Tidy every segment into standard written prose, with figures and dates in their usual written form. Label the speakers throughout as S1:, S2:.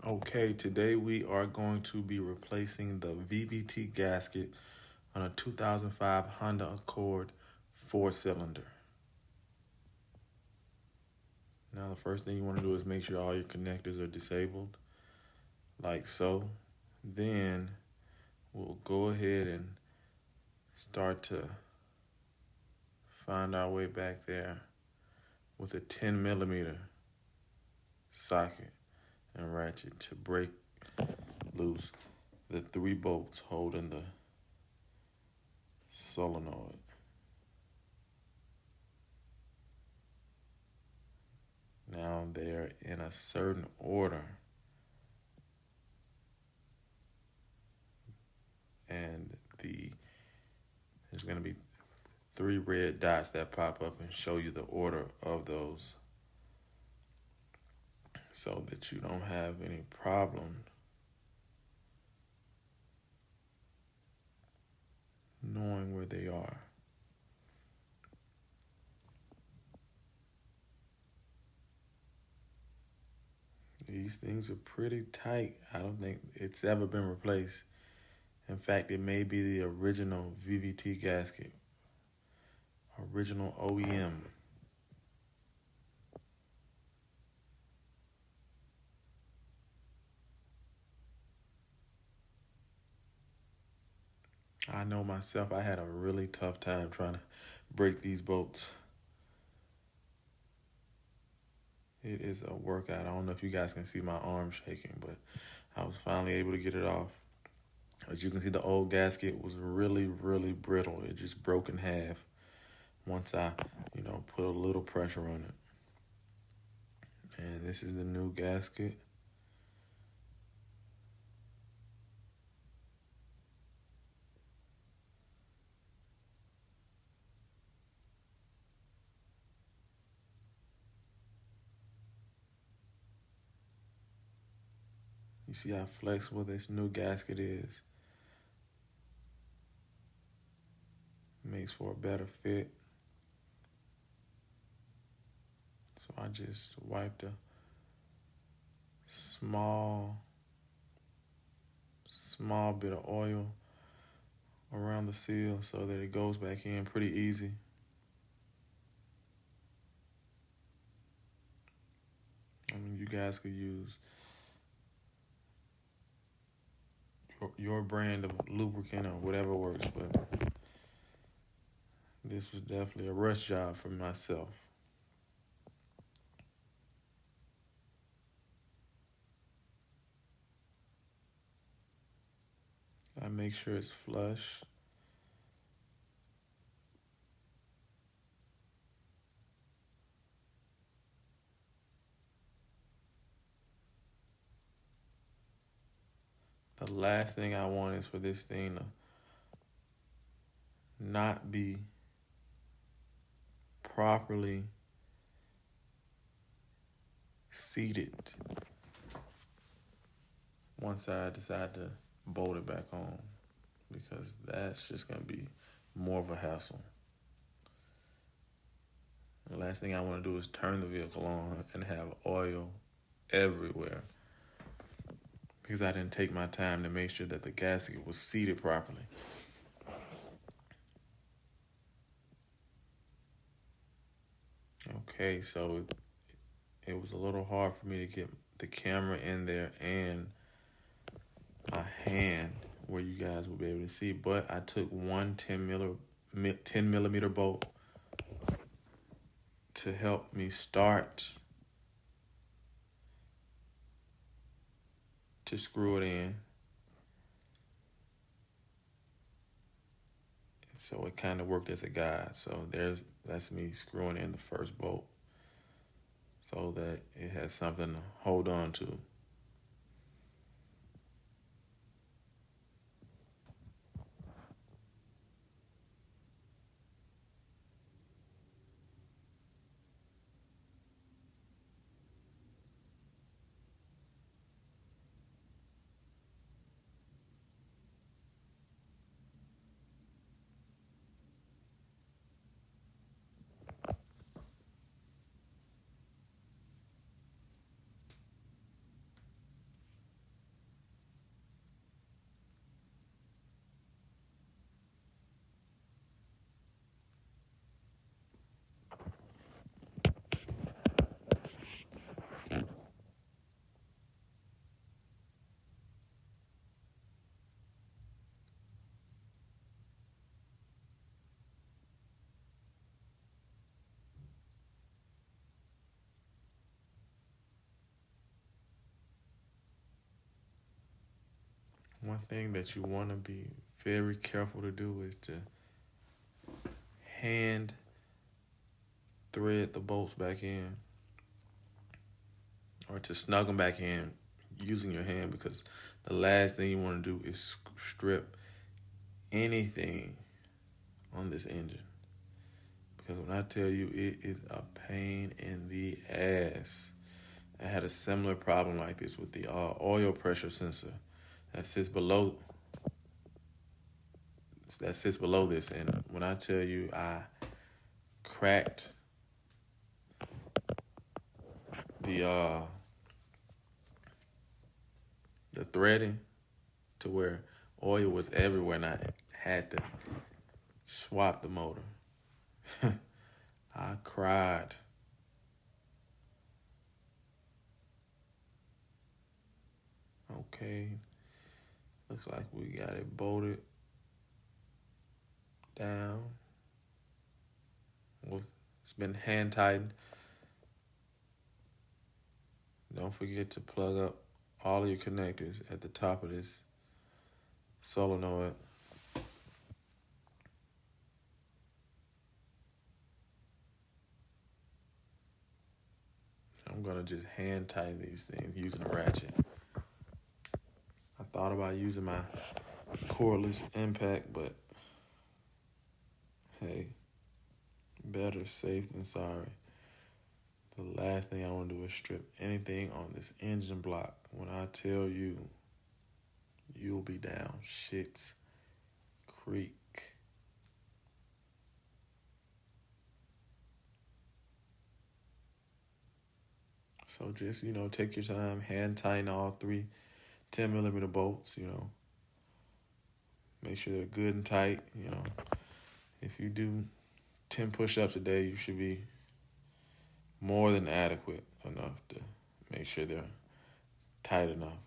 S1: Okay, today we are going to be replacing the VVT gasket on a 2005 Honda Accord 4-cylinder. Now the first thing you want to do is make sure all your connectors are disabled, like so. Then we'll go ahead and start to find our way back there with a 10mm socket and ratchet to break loose the 3 bolts holding the solenoid. Now they're in a certain order, and there's going to be 3 red dots that pop up and show you the order of those, so that you don't have any problem knowing where they are. These things are pretty tight. I don't think it's ever been replaced. In fact, it may be the original VVT gasket, original OEM. I know myself, I had a really tough time trying to break these bolts. It is a workout. I don't know if you guys can see my arm shaking, but I was finally able to get it off. As you can see, the old gasket was really, really brittle. It just broke in half once I, put a little pressure on it. And this is the new gasket. You see how flexible this new gasket is. Makes for a better fit. So I just wiped a small bit of oil around the seal so that it goes back in pretty easy. I mean, you guys could use your brand of lubricant or whatever works, but this was definitely a rush job for myself. I make sure it's flush. The last thing I want is for this thing to not be properly seated once I decide to bolt it back on, because that's just going to be more of a hassle. The last thing I want to do is turn the vehicle on and have oil everywhere, because I didn't take my time to make sure that the gasket was seated properly. Okay, so it was a little hard for me to get the camera in there and my hand where you guys will be able to see, but I took one 10 millimeter bolt to help me start to screw it in. So it kind of worked as a guide. So that's me screwing in the first bolt so that it has something to hold on to. One thing that you want to be very careful to do is to hand thread the bolts back in, or to snug them back in using your hand, because the last thing you want to do is strip anything on this engine. Because when I tell you, it is a pain in the ass. I had a similar problem like this with the oil pressure sensor that sits below this, and when I tell you I cracked the threading to where oil was everywhere, and I had to swap the motor. I cried. Okay, looks like we got it bolted down. Well, it's been hand tightened. Don't forget to plug up all of your connectors at the top of this solenoid. I'm gonna just hand tighten these things using a ratchet. I thought about using my cordless impact, but hey, better safe than sorry. The last thing I want to do is strip anything on this engine block. When I tell you, you'll be down Shit's Creek. So just, take your time, hand tighten all three 10mm bolts, Make sure they're good and tight, If you do 10 push-ups a day, you should be more than adequate enough to make sure they're tight enough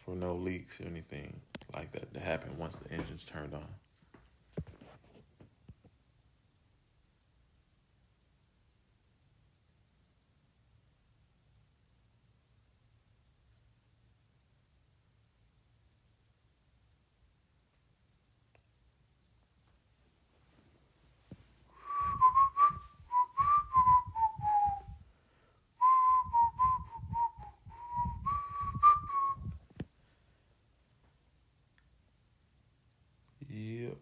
S1: for no leaks or anything like that to happen once the engine's turned on. Yep.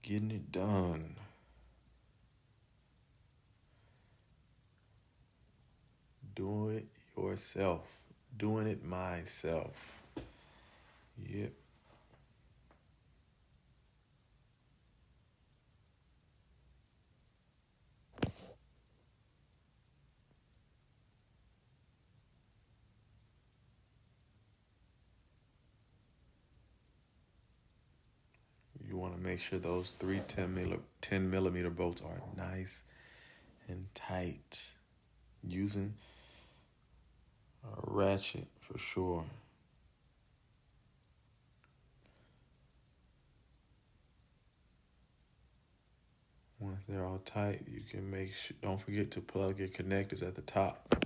S1: Getting it done. Do it yourself. Doing it myself. Yep. You want to make sure those three 10mm bolts are nice and tight. Using a ratchet for sure. Once they're all tight, you can don't forget to plug your connectors at the top.